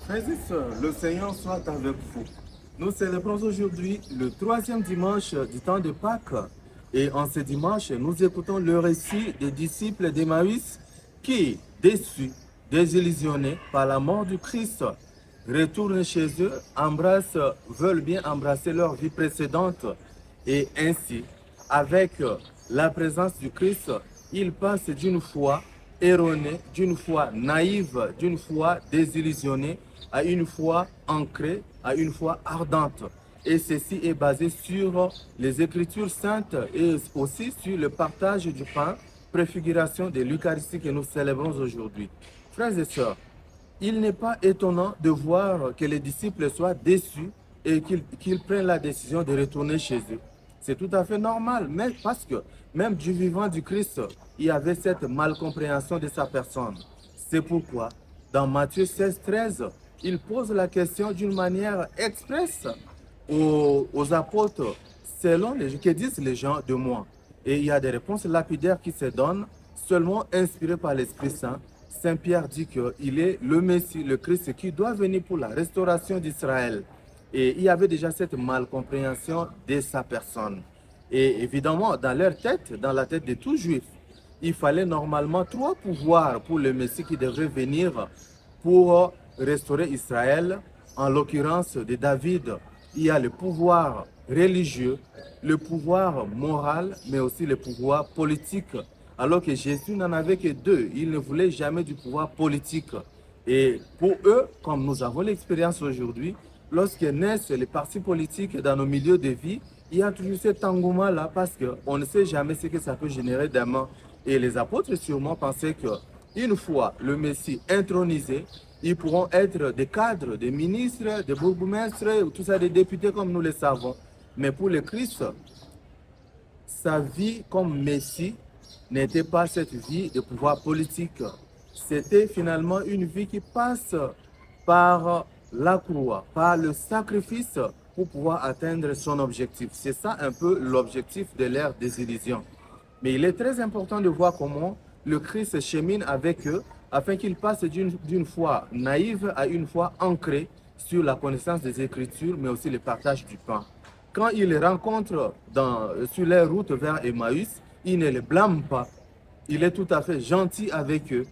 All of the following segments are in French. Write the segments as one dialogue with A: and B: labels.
A: Frères et sœurs, le Seigneur soit avec vous. Nous célébrons aujourd'hui le troisième dimanche du temps de Pâques. Et en ce dimanche, nous écoutons le récit des disciples d'Emmaüs qui, déçus, désillusionnés par la mort du Christ, retournent chez eux, veulent bien embrasser leur vie précédente. Et ainsi, avec la présence du Christ, ils passent d'une foi erronée, d'une foi naïve, d'une foi désillusionnée, à une foi ancrée, à une foi ardente. Et ceci est basé sur les Écritures saintes et aussi sur le partage du pain, préfiguration de l'Eucharistie que nous célébrons aujourd'hui. Frères et sœurs, il n'est pas étonnant de voir que les disciples soient déçus et qu'ils prennent la décision de retourner chez eux. C'est tout à fait normal, mais parce que même du vivant du Christ, il y avait cette malcompréhension de sa personne. C'est pourquoi, dans Matthieu 16, 13, il pose la question d'une manière expresse aux apôtres, selon que disent les gens de moi. Et il y a des réponses lapidaires qui se donnent, seulement inspirées par l'Esprit Saint. Saint Pierre dit qu'il est le Messie, le Christ qui doit venir pour la restauration d'Israël. Et il y avait déjà cette malcompréhension de sa personne. Et évidemment, dans leur tête, dans la tête de tout juif, il fallait normalement trois pouvoirs pour le Messie qui devrait venir pour restaurer Israël. En l'occurrence de David, il y a le pouvoir religieux, le pouvoir moral, mais aussi le pouvoir politique. Alors que Jésus n'en avait que deux. Il ne voulait jamais du pouvoir politique. Et pour eux, comme nous avons l'expérience aujourd'hui, lorsque naissent les partis politiques dans nos milieux de vie, il y a toujours cet engouement-là parce qu'on ne sait jamais ce que ça peut générer demain. Et les apôtres sûrement pensaient qu'une fois le Messie intronisé, ils pourront être des cadres, des ministres, des bourgmestres, tout ça, des députés comme nous le savons. Mais pour le Christ, sa vie comme Messie n'était pas cette vie de pouvoir politique. C'était finalement une vie qui passe par la croix, par le sacrifice pour pouvoir atteindre son objectif. C'est ça un peu l'objectif de l'ère des illusions. Mais il est très important de voir comment le Christ chemine avec eux afin qu'ils passent d'une foi naïve à une foi ancrée sur la connaissance des Écritures, mais aussi le partage du pain. Quand ils les rencontrent sur leur route vers Emmaüs, il ne les blâme pas. Il est tout à fait gentil avec eux.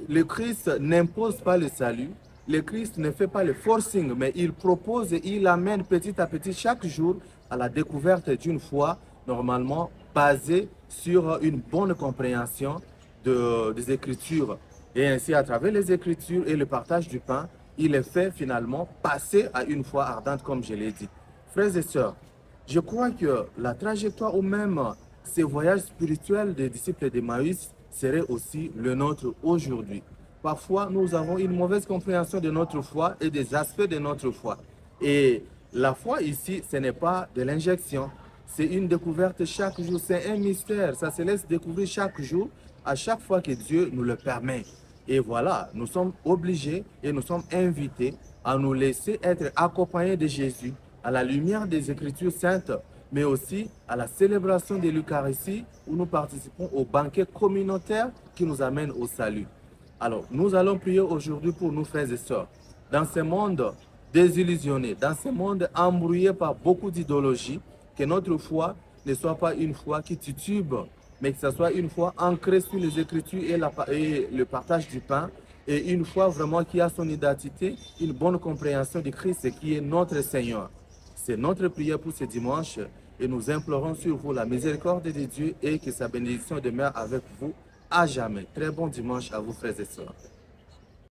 A: Le Christ n'impose pas le salut. Le Christ ne fait pas le forcing, mais il propose et il amène petit à petit chaque jour à la découverte d'une foi normalement basée sur une bonne compréhension des Écritures. Et ainsi, à travers les Écritures et le partage du pain, il est fait finalement passer à une foi ardente, comme je l'ai dit. Frères et sœurs, je crois que la trajectoire ou même ces voyages spirituels des disciples d'Emmaüs serait aussi le nôtre aujourd'hui. Parfois, nous avons une mauvaise compréhension de notre foi et des aspects de notre foi. Et la foi ici, ce n'est pas de l'injection. C'est une découverte chaque jour. C'est un mystère. Ça se laisse découvrir chaque jour, à chaque fois que Dieu nous le permet. Et voilà, nous sommes obligés et nous sommes invités à nous laisser être accompagnés de Jésus à la lumière des Écritures saintes, mais aussi à la célébration de l'Eucharistie où nous participons au banquet communautaire qui nous amène au salut. Alors, nous allons prier aujourd'hui pour nos frères et sœurs. Dans ce monde désillusionné, dans ce monde embrouillé par beaucoup d'idéologies, que notre foi ne soit pas une foi qui titube, mais que ce soit une foi ancrée sur les Écritures et le partage du pain, et une foi vraiment qui a son identité, une bonne compréhension de Christ qui est notre Seigneur. C'est notre prière pour ce dimanche et nous implorons sur vous la miséricorde de Dieu et que sa bénédiction demeure avec vous à jamais. Très bon dimanche à vous, frères et sœurs.